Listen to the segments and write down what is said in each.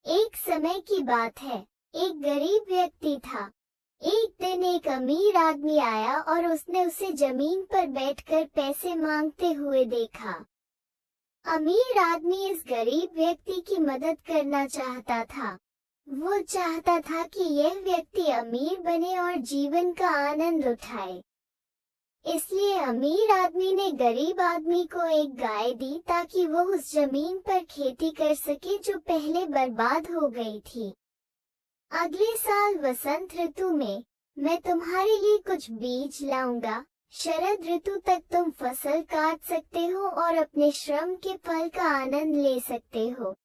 एक समय की बात है, एक गरीब व्यक्ति था। एक दिन एक अमीर आदमी आया और उसने उसे जमीन पर बैठकर पैसे मांगते हुए देखा। अमीर आदमी इस गरीब व्यक्ति की मदद करना चाहता था। वो चाहता था कि यह व्यक्ति अमीर बने और जीवन का आनंद उठाए। इसलिए अमीर आदमी ने गरीब आदमी को एक गाय दी ताकि वो उस जमीन पर खेती कर सके जो पहले बर्बाद हो गई थी। अगले साल वसंत ऋतु में मैं तुम्हारे लिए कुछ बीज लाऊंगा। शरद ऋतु तक तुम फसल काट सकते हो और अपने श्रम के फल का आनंद ले सकते हो।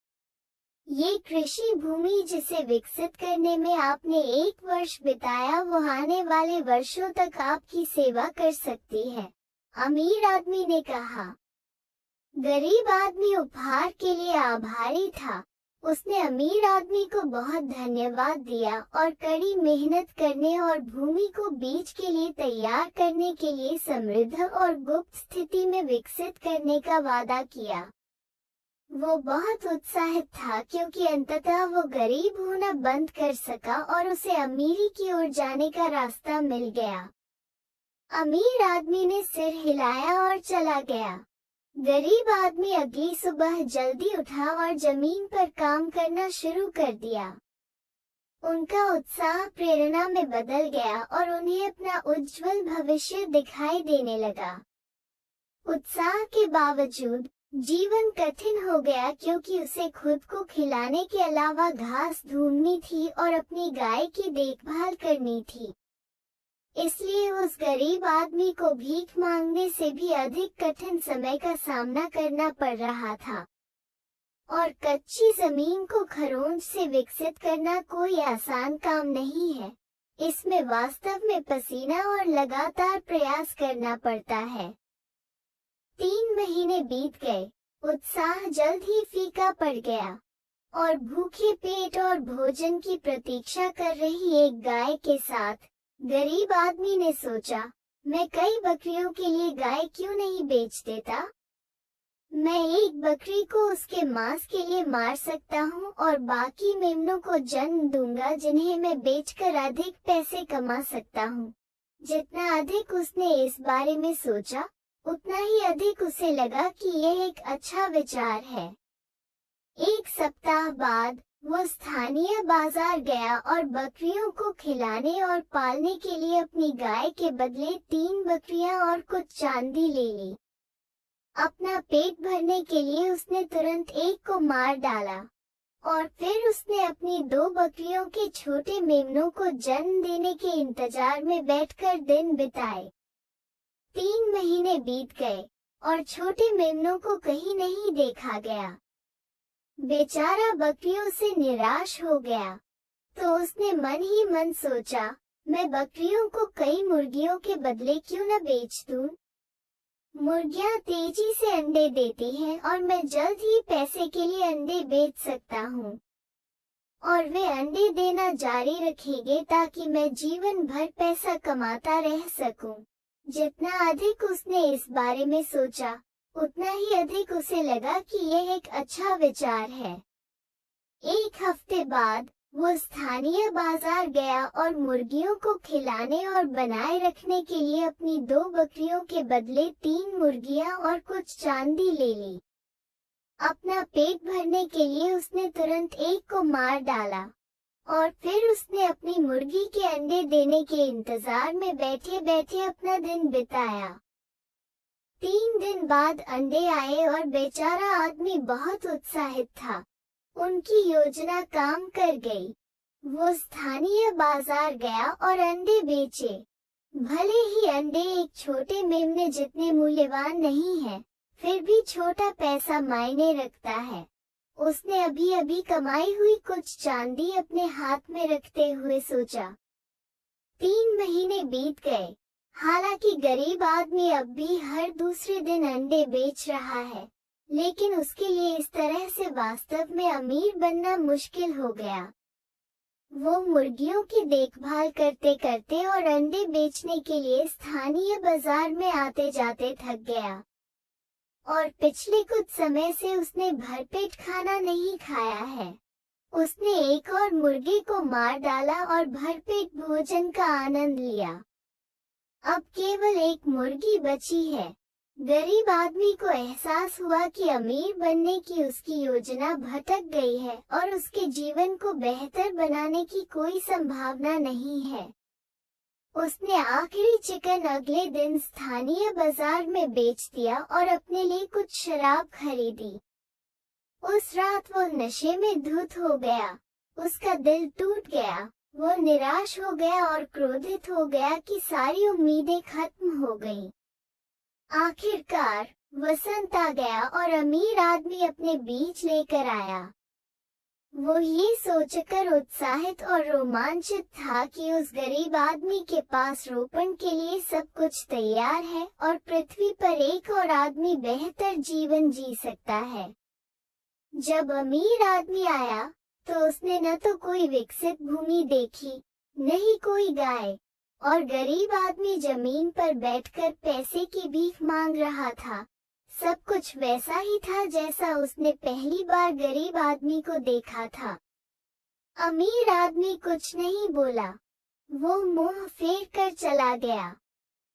ये कृषि भूमि जिसे विकसित करने में आपने एक वर्ष बिताया वो आने वाले वर्षों तक आपकी सेवा कर सकती है, अमीर आदमी ने कहा। गरीब आदमी उपहार के लिए आभारी था। उसने अमीर आदमी को बहुत धन्यवाद दिया और कड़ी मेहनत करने और भूमि को बीज के लिए तैयार करने के लिए समृद्ध और गुप्त स्थिति में विकसित करने का वादा किया। वो बहुत उत्साहित था क्योंकि अंततः वो गरीब होना बंद कर सका और उसे अमीरी की ओर जाने का रास्ता मिल गया। अमीर आदमी ने सिर हिलाया और चला गया। गरीब आदमी अगली सुबह जल्दी उठा और जमीन पर काम करना शुरू कर दिया। उनका उत्साह प्रेरणा में बदल गया और उन्हें अपना उज्जवल भविष्य दिखाई देने लगा। उत्साह के बावजूद जीवन कठिन हो गया क्योंकि उसे खुद को खिलाने के अलावा घास ढूंढनी थी और अपनी गाय की देखभाल करनी थी। इसलिए उस गरीब आदमी को भीख मांगने से भी अधिक कठिन समय का सामना करना पड़ रहा था। और कच्ची जमीन को खरोंच से विकसित करना कोई आसान काम नहीं है। इसमें वास्तव में पसीना और लगातार प्रयास करना पड़ता है। 3 महीने बीत गए। उत्साह जल्द ही फीका पड़ गया और भूखे पेट और भोजन की प्रतीक्षा कर रही एक गाय के साथ गरीब आदमी ने सोचा, मैं कई बकरियों के लिए गाय क्यों नहीं बेच देता? मैं एक बकरी को उसके मांस के लिए मार सकता हूँ और बाकी मेमनों को जन्म दूंगा जिन्हें मैं बेचकर अधिक पैसे कमा सकता हूँ। जितना अधिक उसने इस बारे में सोचा, उतना ही अधिक उसे लगा कि यह एक अच्छा विचार है। एक सप्ताह बाद वो स्थानीय बाजार गया और बकरियों को खिलाने और पालने के लिए अपनी गाय के बदले 3 बकरियां और कुछ चांदी ले ली। अपना पेट भरने के लिए उसने तुरंत एक को मार डाला और फिर उसने अपनी 2 बकरियों के छोटे मेमनों को जन्म देने के इंतजार में बैठकर दिन बिताए। 3 महीने बीत गए और छोटे मेमनों को कहीं नहीं देखा गया। बेचारा बकरियों से निराश हो गया, तो उसने मन ही मन सोचा, मैं बकरियों को कई मुर्गियों के बदले क्यों न बेच दूं? मुर्गियां तेजी से अंडे देती हैं और मैं जल्द ही पैसे के लिए अंडे बेच सकता हूं। और वे अंडे देना जारी रखेंगे ताकि मैं जीवन भर पैसा कमाता रह सकूं। जितना अधिक उसने इस बारे में सोचा, उतना ही अधिक उसे लगा कि यह एक अच्छा विचार है। एक हफ्ते बाद वो स्थानीय बाजार गया और मुर्गियों को खिलाने और बनाए रखने के लिए अपनी 2 बकरियों के बदले 3 मुर्गियां और कुछ चांदी ले ली। अपना पेट भरने के लिए उसने तुरंत एक को मार डाला और फिर उसने अपनी मुर्गी के अंडे देने के इंतजार में बैठे बैठे अपना दिन बिताया। 3 दिन बाद अंडे आए और बेचारा आदमी बहुत उत्साहित था। उनकी योजना काम कर गई। वो स्थानीय बाजार गया और अंडे बेचे। भले ही अंडे एक छोटे मेमने जितने मूल्यवान नहीं है, फिर भी छोटा पैसा मायने रखता है। उसने अभी अभी कमाई हुई कुछ चांदी अपने हाथ में रखते हुए सोचा। 3 महीने बीत गए। हालांकि गरीब आदमी अब भी हर दूसरे दिन अंडे बेच रहा है, लेकिन उसके लिए इस तरह से वास्तव में अमीर बनना मुश्किल हो गया। वो मुर्गियों की देखभाल करते करते और अंडे बेचने के लिए स्थानीय बाजार में आते जाते थक गया और पिछले कुछ समय से उसने भरपेट खाना नहीं खाया है। उसने एक और मुर्गे को मार डाला और भरपेट भोजन का आनंद लिया। अब केवल एक मुर्गी बची है। गरीब आदमी को एहसास हुआ कि अमीर बनने की उसकी योजना भटक गई है और उसके जीवन को बेहतर बनाने की कोई संभावना नहीं है। उसने आखिरी चिकन अगले दिन स्थानीय बाजार में बेच दिया और अपने लिए कुछ शराब खरीदी। उस रात वो नशे में धुत हो गया। उसका दिल टूट गया। वो निराश हो गया और क्रोधित हो गया कि सारी उम्मीदें खत्म हो गईं। आखिरकार वसंत आ गया और अमीर आदमी अपने बीज लेकर आया। वो ये सोचकर उत्साहित और रोमांचित था कि उस गरीब आदमी के पास रोपण के लिए सब कुछ तैयार है और पृथ्वी पर एक और आदमी बेहतर जीवन जी सकता है। जब अमीर आदमी आया तो उसने न तो कोई विकसित भूमि देखी, न ही कोई गाय, और गरीब आदमी जमीन पर बैठकर पैसे की भीख मांग रहा था। सब कुछ वैसा ही था जैसा उसने पहली बार गरीब आदमी को देखा था। अमीर आदमी कुछ नहीं बोला। वो मुंह फेर कर चला गया।